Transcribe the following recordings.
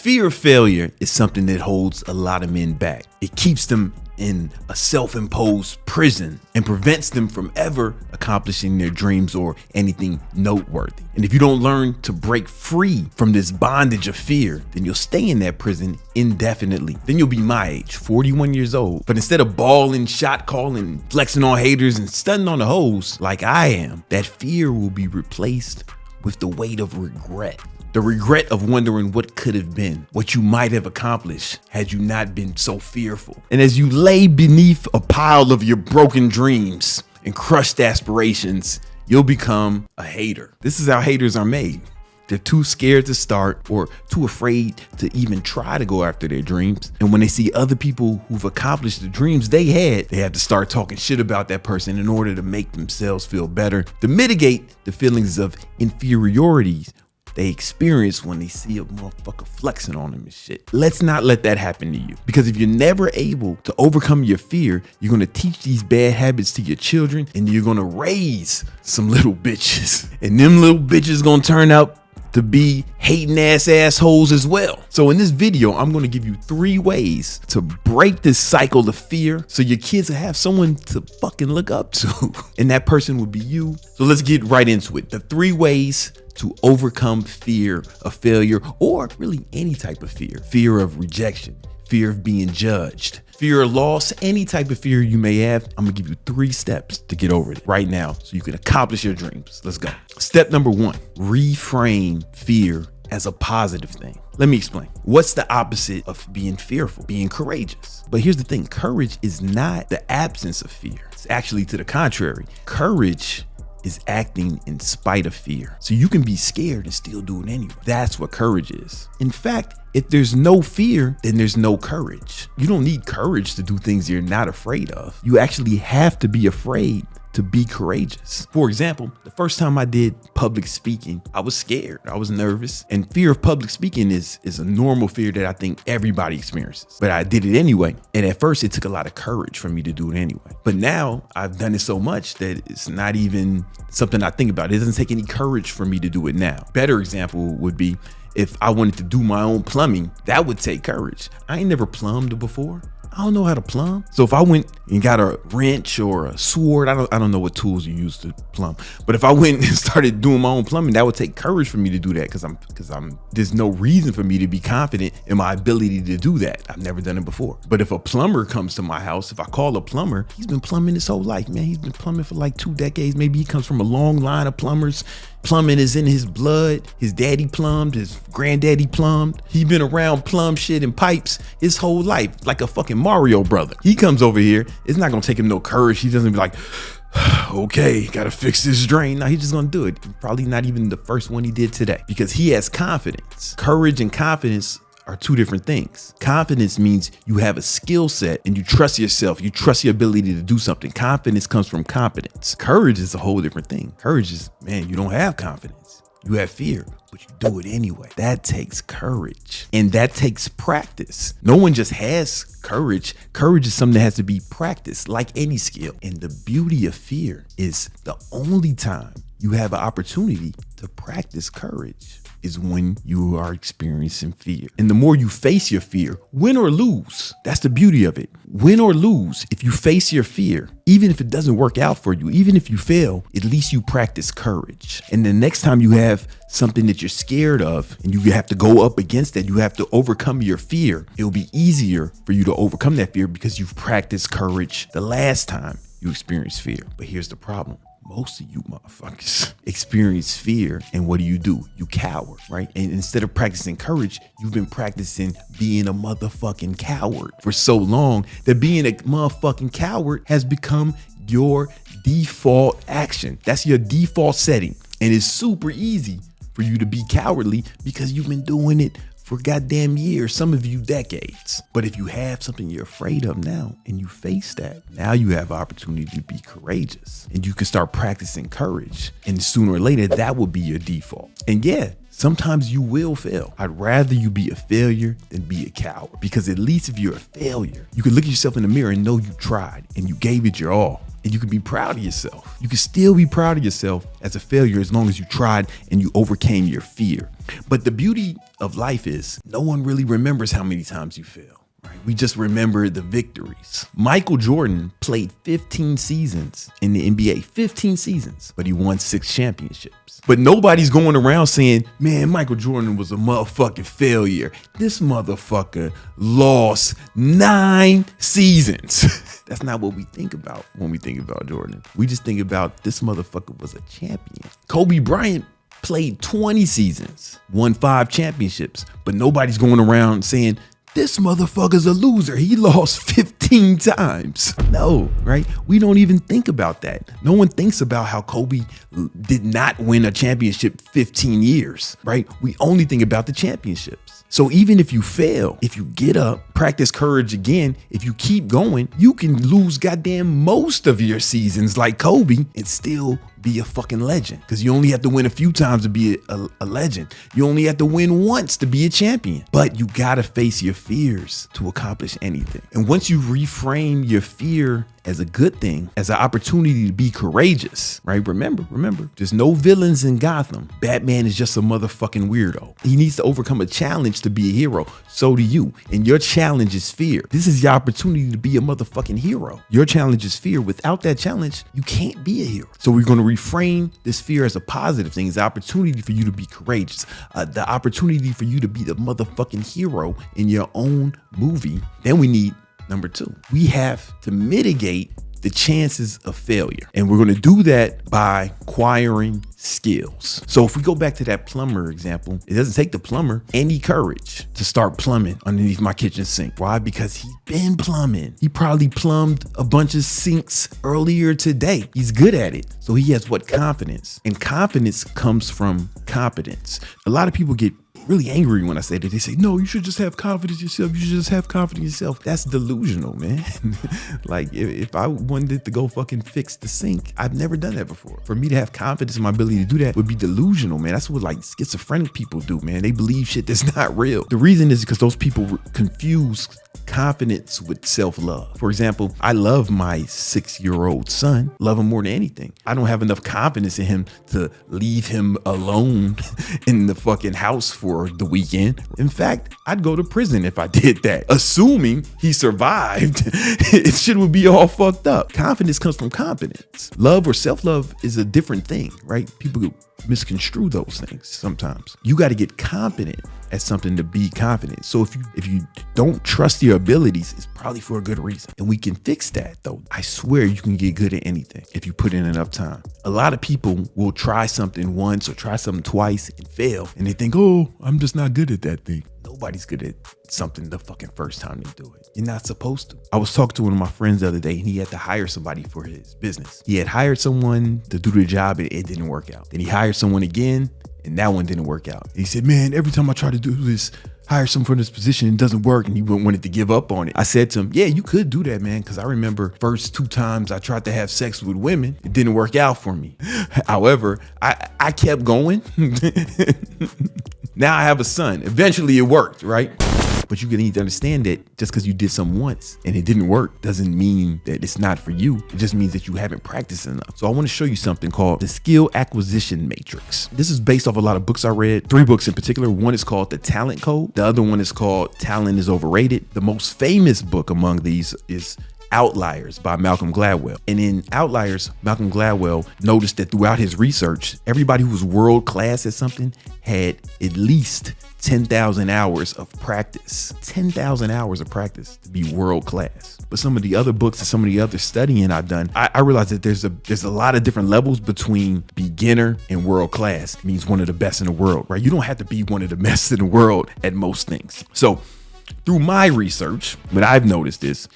Fear of failure is something that holds a lot of men back. It keeps them in a self-imposed prison and prevents them from ever accomplishing their dreams or anything noteworthy. And if you don't learn to break free from this bondage of fear, then you'll stay in that prison indefinitely. Then you'll be my age, 41 years old. But instead of balling, shot calling, flexing on haters and stunning on the hoes like I am, that fear will be replaced with the weight of regret. The regret of wondering what could have been, what you might have accomplished had you not been so fearful. And as you lay beneath a pile of your broken dreams and crushed aspirations, you'll become a hater. This is how haters are made. They're too scared to start or too afraid to even try to go after their dreams. And when they see other people who've accomplished the dreams they have to start talking shit about that person in order to make themselves feel better, to mitigate the feelings of inferiority they experience when they see a motherfucker flexing on them and shit. Let's not let that happen to you, because if you're never able to overcome your fear, you're gonna teach these bad habits to your children, and you're gonna raise some little bitches, and them little bitches gonna turn out to be hating assholes as well. So in this video, I'm gonna give you 3 ways to break this cycle of fear so your kids will have someone to fucking look up to, and that person will be you. So let's get right into it. The 3 ways to overcome fear of failure, or really any type of fear. Fear of rejection, fear of being judged, fear of loss, any type of fear you may have. I'm gonna give you 3 steps to get over it right now so you can accomplish your dreams. Let's go. Step number 1, reframe fear as a positive thing. Let me explain. What's the opposite of being fearful? Being courageous. But here's the thing, courage is not the absence of fear. It's actually to the contrary. Courage is acting in spite of fear. So you can be scared and still do it anyway. That's what courage is. In fact, if there's no fear, then there's no courage. You don't need courage to do things you're not afraid of. You actually have to be afraid to be courageous. For example, the first time I did public speaking, I was scared. I was nervous. And fear of public speaking is a normal fear that I think everybody experiences. But I did it anyway. And at first, it took a lot of courage for me to do it anyway. But now I've done it so much that it's not even something I think about. It doesn't take any courage for me to do it now. Better example would be if I wanted to do my own plumbing, that would take courage. I ain't never plumbed before. I don't know how to plumb. So if I went and got a wrench or a sword, I don't know what tools you use to plumb. But if I went and started doing my own plumbing, that would take courage for me to do that, because there's no reason for me to be confident in my ability to do that. I've never done it before. But if a plumber comes to my house, if I call a plumber, he's been plumbing his whole life, man. He's been plumbing for like 2 decades. Maybe he comes from a long line of plumbers. Plumbing is in his blood. His daddy plumbed, his granddaddy plumbed. He's been around plumb shit and pipes his whole life, like a fucking Mario brother. He comes over here, it's not gonna take him no courage. He doesn't be like, okay, gotta fix this drain. No, he's just gonna do it. Probably not even the first one he did today, because he has confidence. Courage and confidence are 2 different things. Confidence means you have a skill set and you trust yourself. You trust your ability to do something. Confidence comes from competence. Courage is a whole different thing. Courage is, man, you don't have confidence. You have fear, but you do it anyway. That takes courage, and that takes practice. No one just has courage. Courage is something that has to be practiced, like any skill. And the beauty of fear is the only time you have an opportunity to practice courage is when you are experiencing fear. And the more you face your fear, win or lose, that's the beauty of it. Win or lose, if you face your fear, even if it doesn't work out for you, even if you fail, at least you practice courage. And the next time you have something that you're scared of and you have to go up against that, you have to overcome your fear, it'll be easier for you to overcome that fear because you've practiced courage the last time you experienced fear. But here's the problem. Most of you motherfuckers experience fear, and what do? You cower, right? And instead of practicing courage, you've been practicing being a motherfucking coward for so long that being a motherfucking coward has become your default action. That's your default setting. And it's super easy for you to be cowardly because you've been doing it for goddamn years, some of you decades. But if you have something you're afraid of now and you face that, now you have opportunity to be courageous, and you can start practicing courage. And sooner or later, that will be your default. And yeah, Sometimes you will fail. I'd rather you be a failure than be a coward, because at least if you're a failure, you can look at yourself in the mirror and know you tried and you gave it your all. And you can be proud of yourself. You can still be proud of yourself as a failure as long as you tried and you overcame your fear. But the beauty of life is no one really remembers how many times you fail. Right? We just remember the victories. Michael Jordan played 15 seasons in the NBA, 15 seasons, but he won 6 championships. But nobody's going around saying, man, Michael Jordan was a motherfucking failure. This motherfucker lost 9 seasons. That's not what we think about when we think about Jordan. We just think about this motherfucker was a champion. Kobe Bryant played 20 seasons, won 5 championships, but nobody's going around saying, this motherfucker's a loser. He lost 15 times. No, right? We don't even think about that. No one thinks about how Kobe did not win a championship 15 years, right? We only think about the championships. So even if you fail, if you get up, practice courage again, if you keep going, you can lose goddamn most of your seasons like Kobe and still be a fucking legend, because you only have to win a few times to be a legend. You only have to win once to be a champion. But you gotta face your fears to accomplish anything. And once you reframe your fear as a good thing, as an opportunity to be courageous, right? Remember, there's no villains in Gotham. Batman is just a motherfucking weirdo. He needs to overcome a challenge to be a hero. So do you. And your challenge is fear. This is your opportunity to be a motherfucking hero. Your challenge is fear. Without that challenge, you can't be a hero. So we're going to reframe this fear as a positive thing. It's an opportunity for you to be courageous. The opportunity for you to be the motherfucking hero in your own movie. Then we need number 2. We have to mitigate the chances of failure. And we're going to do that by acquiring skills. So if we go back to that plumber example, it doesn't take the plumber any courage to start plumbing underneath my kitchen sink. Why? Because he's been plumbing. He probably plumbed a bunch of sinks earlier today. He's good at it. So he has what? Confidence. And confidence comes from competence. A lot of people get really angry when I say that. They say, no, you should just have confidence in yourself. You should just have confidence in yourself. That's delusional, man. Like if I wanted to go fucking fix the sink, I've never done that before. For me to have confidence in my ability to do that would be delusional, man. That's what like schizophrenic people do, man. They believe shit that's not real. The reason is because those people confuse confidence with self-love. For example, I love my 6-year-old son, love him more than anything. I don't have enough confidence in him to leave him alone in the fucking house for the weekend. In fact, I'd go to prison if I did that. Assuming he survived, it shit would be all fucked up. Confidence comes from competence. Love or self-love is a different thing, right? People misconstrue those things sometimes. You got to get competent at something to be confident. So if you don't trust your abilities, it's probably for a good reason. And we can fix that though. I swear you can get good at anything if you put in enough time. A lot of people will try something once or try something twice and fail. And they think, oh, I'm just not good at that thing. Nobody's good at something the fucking first time they do it. You're not supposed to. I was talking to one of my friends the other day and he had to hire somebody for his business. He had hired someone to do the job and it didn't work out. Then he hired someone again and that one didn't work out. And he said, man, every time I try to do this, hire someone for this position, it doesn't work. And he wanted to give up on it. I said to him, yeah, you could do that, man. Cause I remember first 2 times I tried to have sex with women, it didn't work out for me. However, I kept going. Now I have a son. Eventually it worked, right? But you need to understand that just because you did something once and it didn't work doesn't mean that it's not for you. It just means that you haven't practiced enough. So I want to show you something called the skill acquisition matrix. This is based off a lot of books I read, 3 books in particular. One is called The Talent Code. The other one is called Talent is Overrated. The most famous book among these is Outliers by Malcolm Gladwell. And in Outliers, Malcolm Gladwell noticed that throughout his research, everybody who was world class at something had at least 10,000 hours of practice. 10,000 hours of practice to be world class. But some of the other books and some of the other studying I've done, I realized that there's a lot of different levels between beginner and world class. It means one of the best in the world, right? You don't have to be one of the best in the world at most things. So through my research, what I've noticed is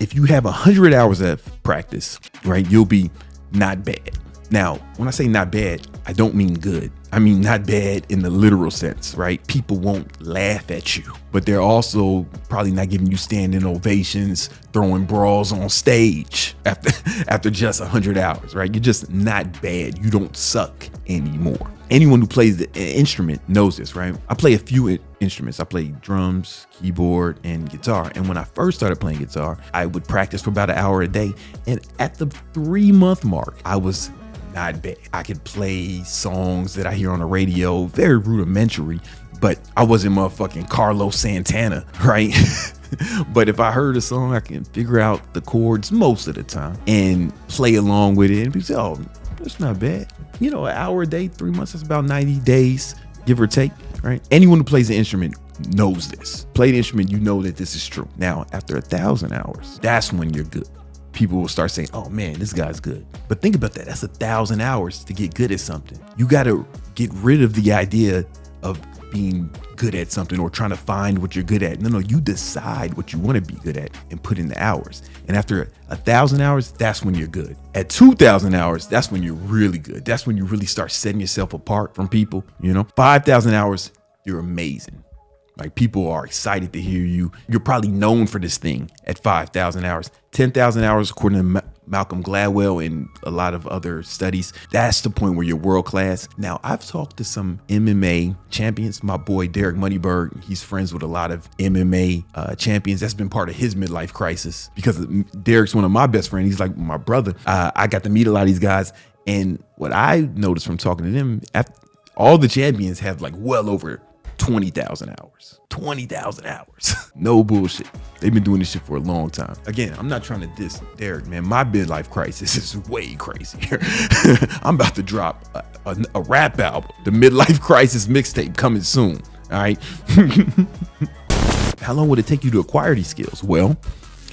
if you have 100 hours of practice, right, you'll be not bad. Now, when I say not bad, I don't mean good. I mean, not bad in the literal sense, right? People won't laugh at you, but they're also probably not giving you standing ovations, throwing brawls on stage after just 100 hours, right? You're just not bad. You don't suck anymore. Anyone who plays the instrument knows this, right? I play a few instruments. I play drums, keyboard, and guitar. And when I first started playing guitar, I would practice for about an hour a day. And at the 3-month mark, I was not bad. I could play songs that I hear on the radio, very rudimentary, but I wasn't motherfucking Carlos Santana, right? But if I heard a song, I can figure out the chords most of the time and play along with it and be say, oh, that's not bad. You know, an hour a day, 3 months, that's about 90 days, give or take, right? Anyone who plays an instrument knows this. Play the instrument, you know that this is true. Now, after 1,000 hours, that's when you're good. People will start saying, oh man, this guy's good. But think about that. That's 1,000 hours to get good at something. You got to get rid of the idea of being good at something or trying to find what you're good at. No, you decide what you want to be good at and put in the hours. And after 1,000 hours, that's when you're good. At 2,000 hours, that's when you're really good. That's when you really start setting yourself apart from people. 5,000 hours, you're amazing. Like, people are excited to hear you. You're probably known for this thing at 5,000 hours. 10,000 hours, according to Malcolm Gladwell and a lot of other studies, that's the point where you're world class. Now, I've talked to some MMA champions. My boy, Derek Moneyberg, he's friends with a lot of MMA champions. That's been part of his midlife crisis because Derek's one of my best friends. He's like my brother. I got to meet a lot of these guys. And what I noticed from talking to them, all the champions have like well over 20,000 hours. 20,000 hours. No bullshit. They've been doing this shit for a long time. Again, I'm not trying to diss Derek, man. My midlife crisis is way crazier. I'm about to drop a rap album. The Midlife Crisis mixtape coming soon. All right. How long would it take you to acquire these skills? Well,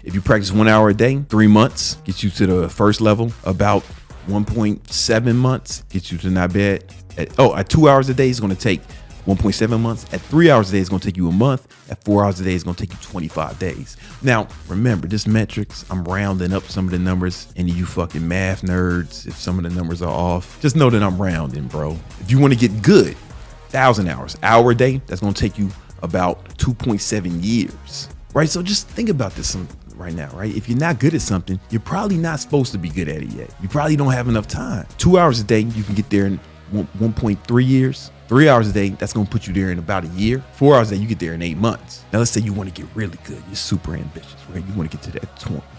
if you practice 1 hour a day, 3 months gets you to the first level. About 1.7 months gets you to not bad. At 2 hours a day, it's going to take 1.7 months. At 3 hours a day, it's going to take you a month. At 4 hours a day, it's going to take you 25 days. Now, remember, this metrics, I'm rounding up some of the numbers. Any of you fucking math nerds, if some of the numbers are off, just know that I'm rounding, bro. If you want to get good, 1,000 hours, hour a day, that's going to take you about 2.7 years, right? So just think about this right now, right? If you're not good at something, you're probably not supposed to be good at it yet. You probably don't have enough time. 2 hours a day, you can get there in 1.3 years. 3 hours a day, that's going to put you there in about a year. 4 hours a day, you get there in 8 months. Now, let's say you want to get really good. You're super ambitious, right? You want to get to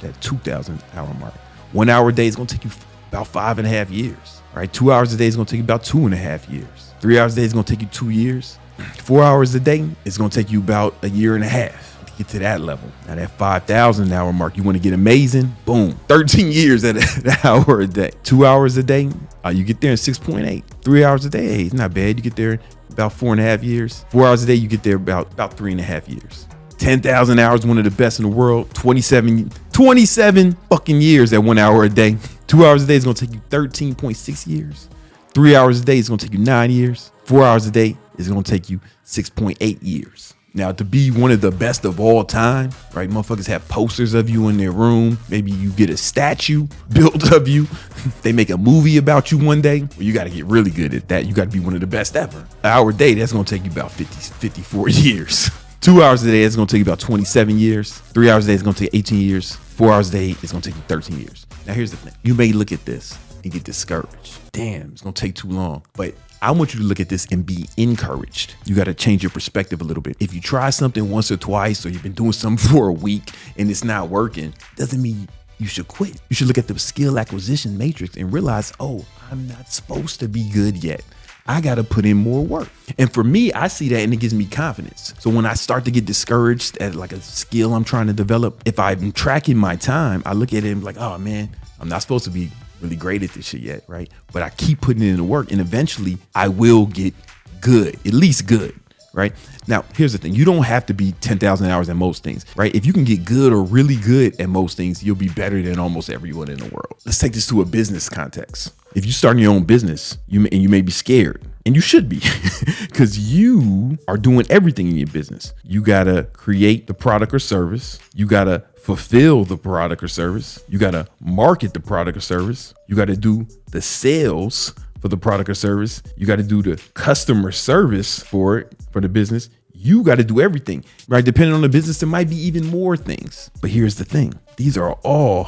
that 2,000 hour mark. 1 hour a day is going to take you about 5.5 years, right? 2 hours a day is going to take you about 2.5 years. 3 hours a day is going to take you 2 years. 4 hours a day is going to take you about a year and a half to get to that level. Now, that 5,000 hour mark, you want to get amazing? Boom. 13 years at an hour a day. 2 hours a day, you get there in 6.8. 3 hours a day, hey, it's not bad. You get there in about 4.5 years. 4 hours a day, you get there about 3.5 years. 10,000 hours, one of the best in the world. 27 fucking years at 1 hour a day. 2 hours a day is going to take you 13.6 years. 3 hours a day is going to take you 9 years. 4 hours a day is going to take you 6.8 years. Now, to be one of the best of all time, right? Motherfuckers have posters of you in their room. Maybe you get a statue built of you. They make a movie about you one day. Well, you got to get really good at that. You got to be one of the best ever. An hour a day, that's going to take you about 54 years. 2 hours a day, it's going to take you about 27 years. 3 hours a day, it's going to take 18 years. 4 hours a day, it's going to take you 13 years. Now, here's the thing. You may look at this and get discouraged. Damn, it's going to take too long. But I want you to look at this and be encouraged. You got to change your perspective a little bit. If you try something once or twice, or you've been doing something for a week and it's not working, doesn't mean you should quit. You should look at the skill acquisition matrix and realize, oh, I'm not supposed to be good yet. I got to put in more work. And for me, I see that and it gives me confidence. So when I start to get discouraged at like a skill I'm trying to develop, if I'm tracking my time, I look at it and be like, oh man, I'm not supposed to be really great at this shit yet, right? But I keep putting in the work and eventually I will get good, at least good, right? Now, here's the thing. You don't have to be 10,000 hours at most things, right? If you can get good or really good at most things, you'll be better than almost everyone in the world. Let's take this to a business context. If you start your own business, you may be scared, and you should be, because you are doing everything in your business. You got to create the product or service. You got to fulfill the product or service. You got to market the product or service. You got to do the sales for the product or service. You got to do the customer service for it, for the business. You got to do everything, right? Depending on the business, there might be even more things. But here's the thing. These are all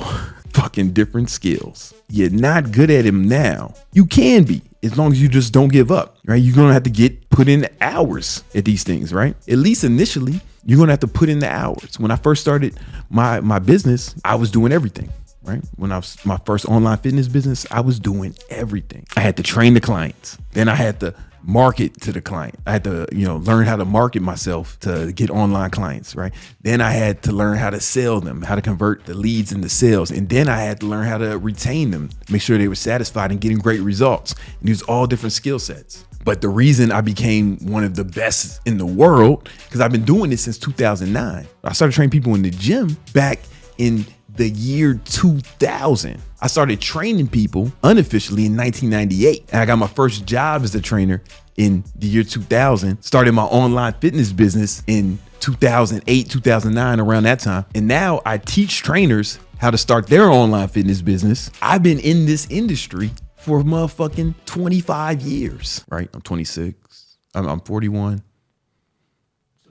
fucking different skills. You're not good at them now. You can be, as long as you just don't give up, right? You're going to have to put in hours at these things, right? At least initially, you're going to have to put in the hours. When I first started my business, I was doing everything. Right? When I was my first online fitness business, I was doing everything. I had to train the clients. Then I had to market to the client. I had to, learn how to market myself to get online clients, right? Then I had to learn how to sell them, how to convert the leads into sales. And then I had to learn how to retain them, make sure they were satisfied and getting great results. And these all different skill sets. But the reason I became one of the best in the world, because I've been doing this since 2009. I started training people in the gym back in the year 2000. I started training people unofficially in 1998. And I got my first job as a trainer in the year 2000. Started my online fitness business in 2008, 2009, around that time. And now I teach trainers how to start their online fitness business. I've been in this industry for motherfucking 25 years, right? I'm 26. I'm 41.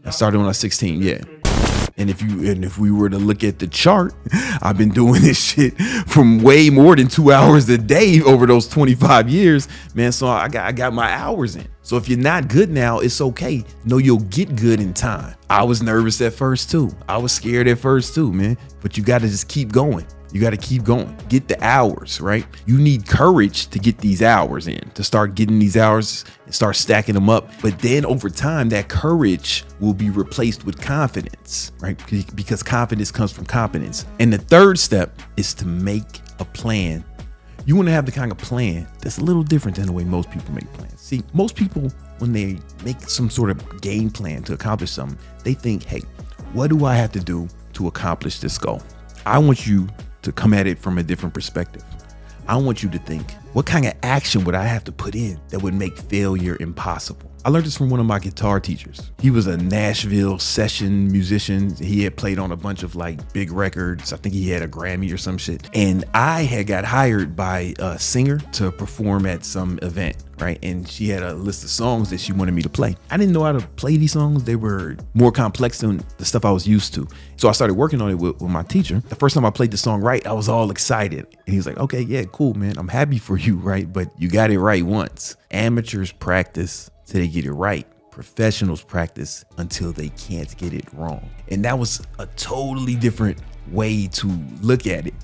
I started when I was 16, yeah. And if we were to look at the chart, I've been doing this shit from way more than 2 hours a day over those 25 years, man. So I got my hours in. So if you're not good now, it's okay. Know you'll get good in time. I was nervous at first too. I was scared at first too, man. But you got to just keep going. You got to keep going. Get the hours, right? You need courage to get these hours in, to start getting these hours and start stacking them up. But then over time, that courage will be replaced with confidence, right? Because confidence comes from competence. And the third step is to make a plan. You want to have the kind of plan that's a little different than the way most people make plans. See, most people, when they make some sort of game plan to accomplish something, they think, hey, what do I have to do to accomplish this goal? I want you to come at it from a different perspective. I want you to think, what kind of action would I have to put in that would make failure impossible? I learned this from one of my guitar teachers. He was a Nashville session musician. He had played on a bunch of like big records. I think he had a Grammy or some shit. And I had got hired by a singer to perform at some event, right? And she had a list of songs that she wanted me to play. I didn't know how to play these songs. They were more complex than the stuff I was used to. So I started working on it with my teacher. The first time I played the song right, I was all excited. And he was like, okay, yeah, cool, man. I'm happy for you, right? But you got it right once. Amateurs practice till they get it right. Professionals practice until they can't get it wrong. And that was a totally different way to look at it.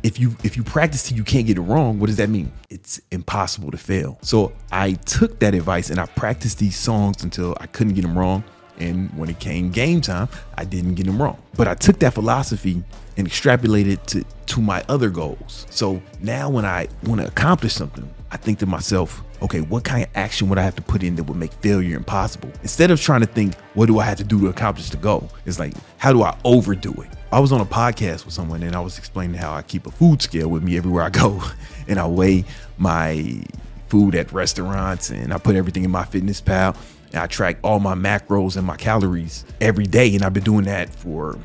If you practice till you can't get it wrong, what does that mean? It's impossible to fail. So I took that advice and I practiced these songs until I couldn't get them wrong. And when it came game time, I didn't get them wrong. But I took that philosophy and extrapolated it to my other goals. So now when I want to accomplish something, I think to myself, okay, what kind of action would I have to put in that would make failure impossible? Instead of trying to think, what do I have to do to accomplish the goal? It's like, how do I overdo it? I was on a podcast with someone and I was explaining how I keep a food scale with me everywhere I go. And I weigh my food at restaurants and I put everything in my Fitness Pal. And I track all my macros and my calories every day. And I've been doing that for,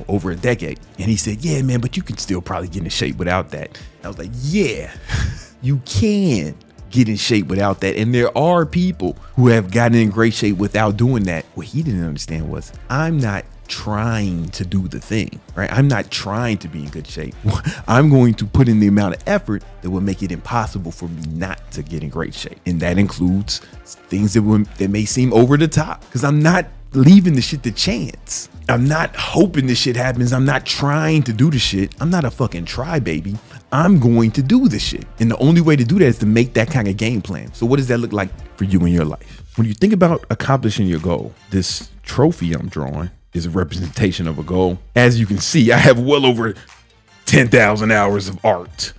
over a decade. And he said, yeah, man, but you can still probably get in shape without that. I was like, yeah, you can get in shape without that. And there are people who have gotten in great shape without doing that. What he didn't understand was I'm not trying to do the thing, right? I'm not trying to be in good shape. I'm going to put in the amount of effort that will make it impossible for me not to get in great shape. And that includes things that may seem over the top, because I'm not leaving the shit to chance. I'm not hoping this shit happens. I'm not trying to do the shit. I'm not a fucking try baby. I'm going to do the shit. And the only way to do that is to make that kind of game plan. So what does that look like for you in your life? When you think about accomplishing your goal, this trophy I'm drawing is a representation of a goal. As you can see, I have well over 10,000 hours of art.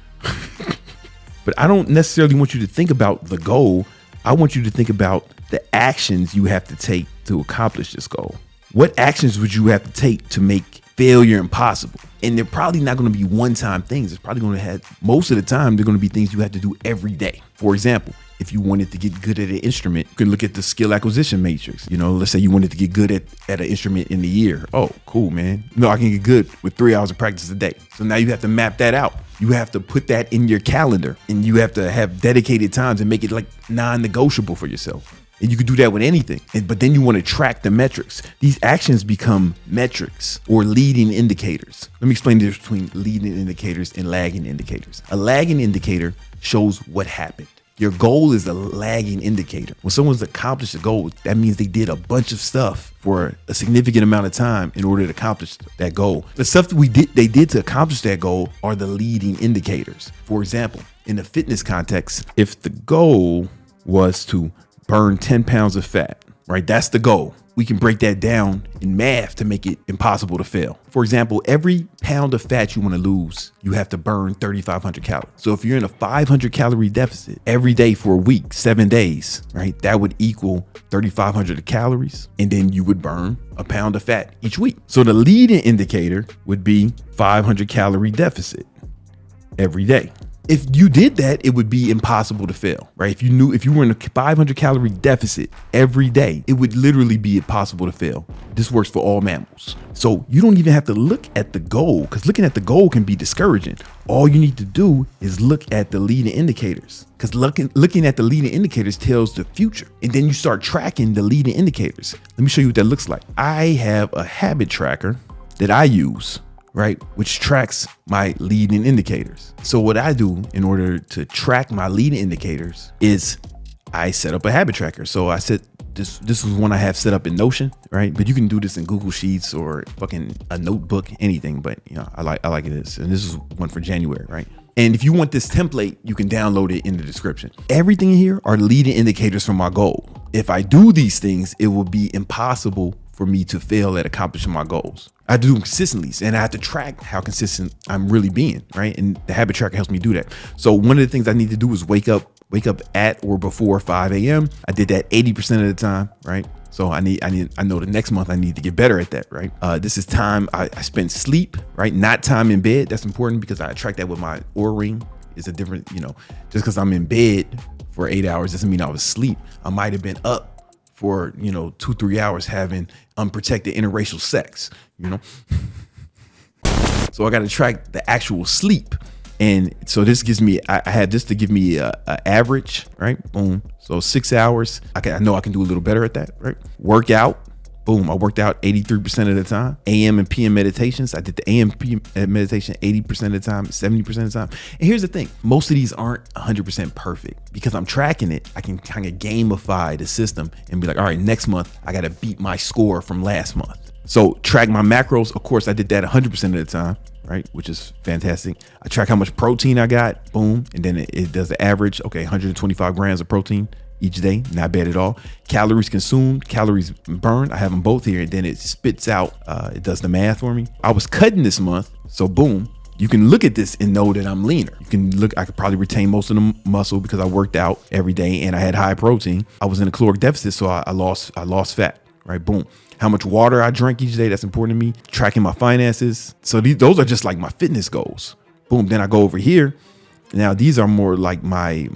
But I don't necessarily want you to think about the goal. I want you to think about the actions you have to take to accomplish this goal. What actions would you have to take to make failure impossible? And they're probably not going to be one-time things. It's probably going to have, most of the time, they're going to be things you have to do every day. For example, if you wanted to get good at an instrument, you can look at the skill acquisition matrix. Let's say you wanted to get good at an instrument in a year. Oh, cool, man. No, I can get good with 3 hours of practice a day. So now you have to map that out. You have to put that in your calendar, and you have to have dedicated times and make it like non-negotiable for yourself. And you can do that with anything. But then you want to track the metrics. These actions become metrics or leading indicators. Let me explain the difference between leading indicators and lagging indicators. A lagging indicator shows what happened. Your goal is a lagging indicator. When someone's accomplished a goal, that means they did a bunch of stuff for a significant amount of time in order to accomplish that goal. The stuff that they did to accomplish that goal are the leading indicators. For example, in the fitness context, if the goal was to burn 10 pounds of fat, right? That's the goal. We can break that down in math to make it impossible to fail. For example, every pound of fat you want to lose, you have to burn 3,500 calories. So if you're in a 500 calorie deficit every day for a week, 7 days, right? That would equal 3,500 calories. And then you would burn a pound of fat each week. So the leading indicator would be 500 calorie deficit every day. If you did that, it would be impossible to fail, right? If you were in a 500 calorie deficit every day, it would literally be impossible to fail. This works for all mammals. So you don't even have to look at the goal, because looking at the goal can be discouraging. All you need to do is look at the leading indicators, because looking at the leading indicators tells the future. And then you start tracking the leading indicators. Let me show you what that looks like. I have a habit tracker that I use, right, which tracks my leading indicators. So what I do in order to track my leading indicators is I set up a habit tracker. So I set this is one I have set up in Notion, right? But you can do this in Google Sheets or fucking a notebook, anything. But I like this. And this is one for January, right? And if you want this template, you can download it in the description. Everything in here are leading indicators for my goal. If I do these things, it will be impossible for me to fail at accomplishing my goals. I have to do them consistently, and I have to track how consistent I'm really being, right? And the habit tracker helps me do that. So one of the things I need to do is wake up at or before 5 a.m. I did that 80% of the time, right? So I know the next month I need to get better at that, right? This is time I spend sleep, right? Not time in bed. That's important because I track that with my Oura Ring. It's a different, just because I'm in bed for 8 hours doesn't mean I was asleep. I might have been up for 2-3 hours having unprotected interracial sex, So I got to track the actual sleep. And so this gives me, I had this to give me a average, right? Boom. So 6 hours. I know I can do a little better at that, right? Workout. Boom. I worked out 83% of the time. AM and PM meditations. I did the AM PM meditation 80% of the time, 70% of the time. And here's the thing. Most of these aren't 100% perfect. Because I'm tracking it, I can kind of gamify the system and be like, all right, next month, I got to beat my score from last month. So track my macros. Of course, I did that 100% of the time, right? Which is fantastic. I track how much protein I got. Boom. And then it does the average. Okay, 125 grams of protein each day. Not bad at all. Calories consumed, calories burned. I have them both here. And then it spits out. It does the math for me. I was cutting this month. So boom. You can look at this and know that I'm leaner. You can look, I could probably retain most of the muscle because I worked out every day and I had high protein. I was in a caloric deficit, so I lost fat, right? Boom. How much water I drank each day, that's important to me. Tracking my finances. So those are just like my fitness goals. Boom. Then I go over here. Now these are more like my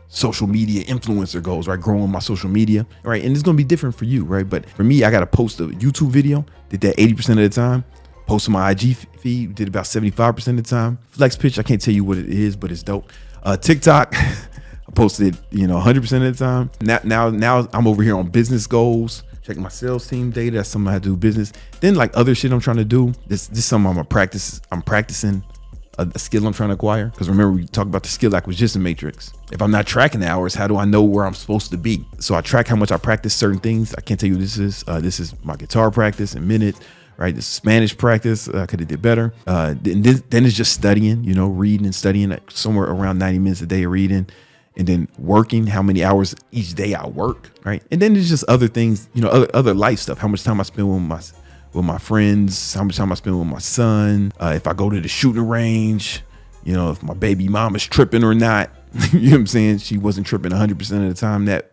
social media influencer goals, right? Growing my social media, right? And it's gonna be different for you, right? But for me, I gotta post a YouTube video, did that 80% of the time. Posted my IG feed, did about 75% of the time. Flex pitch, I can't tell you what it is, but it's dope. TikTok, I posted 100% of the time. Now I'm over here on business goals, checking my sales team data. That's something I have to do business. Then like other shit I'm trying to do. This is something I'm practicing a skill I'm trying to acquire. Because remember, we talked about the skill acquisition matrix. If I'm not tracking the hours, how do I know where I'm supposed to be? So I track how much I practice certain things. I can't tell you what this is. This is my guitar practice in minutes. Right, the Spanish practice, I could have did better. Then it's just studying, reading and studying, somewhere around 90 minutes a day of reading, and then working, how many hours each day I work, right? And then there's just other things, other life stuff. How much time I spend with my friends, how much time I spend with my son. If I go to the shooting range, if my baby mom is tripping or not. You know what I'm saying? She wasn't tripping 100% of the time that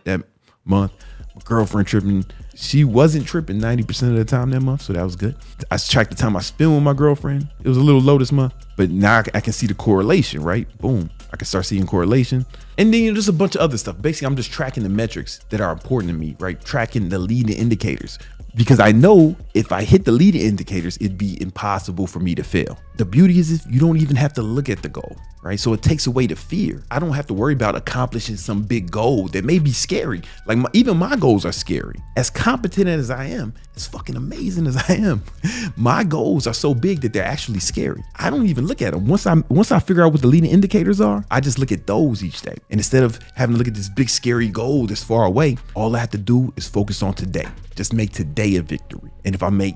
month. My girlfriend tripping. She wasn't tripping 90% of the time that month, so that was good. I tracked the time I spent with my girlfriend. It was a little low this month, but now I can see the correlation, right? Boom. I can start seeing correlation. And then there's a bunch of other stuff. Basically, I'm just tracking the metrics that are important to me, right? Tracking the leading indicators. Because I know if I hit the leading indicators, it'd be impossible for me to fail. The beauty is you don't even have to look at the goal, right? So it takes away the fear. I don't have to worry about accomplishing some big goal that may be scary. Like even my goals are scary. As competent as I am, as fucking amazing as I am, my goals are so big that they're actually scary. I don't even look at them. Once I figure out what the leading indicators are, I just look at those each day. And instead of having to look at this big scary goal that's far away, all I have to do is focus on today. Just make today a victory. And if I make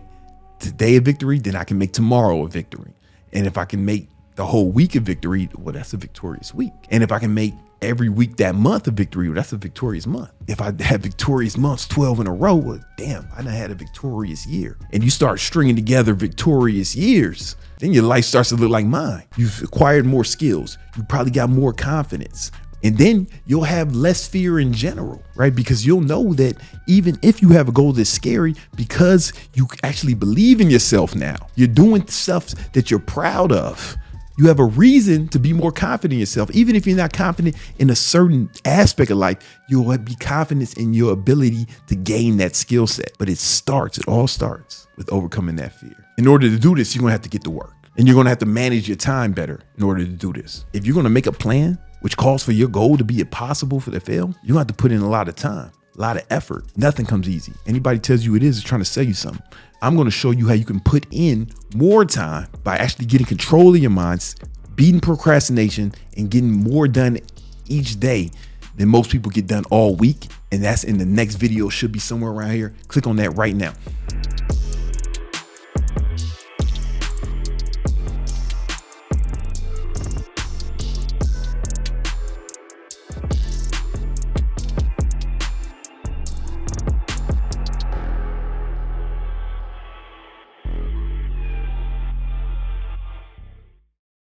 today a victory, then I can make tomorrow a victory. And if I can make the whole week a victory, well, that's a victorious week. And if I can make every week that month a victory, well, that's a victorious month. If I have victorious months 12 in a row, well, damn, I done had a victorious year. And you start stringing together victorious years, then your life starts to look like mine. You've acquired more skills. You probably got more confidence. And then you'll have less fear in general, right? Because you'll know that even if you have a goal that's scary, because you actually believe in yourself now, you're doing stuff that you're proud of. You have a reason to be more confident in yourself. Even if you're not confident in a certain aspect of life, you'll be confident in your ability to gain that skill set. But it all starts with overcoming that fear. In order to do this, you're gonna have to get to work. And you're gonna have to manage your time better in order to do this. If you're gonna make a plan, which calls for your goal to be impossible for to fail, you have to put in a lot of time, a lot of effort. Nothing comes easy. Anybody tells you it is trying to sell you something. I'm going to show you how you can put in more time by actually getting control of your minds, beating procrastination, and getting more done each day than most people get done all week. And that's in the next video. Should be somewhere around here. Click on that right now.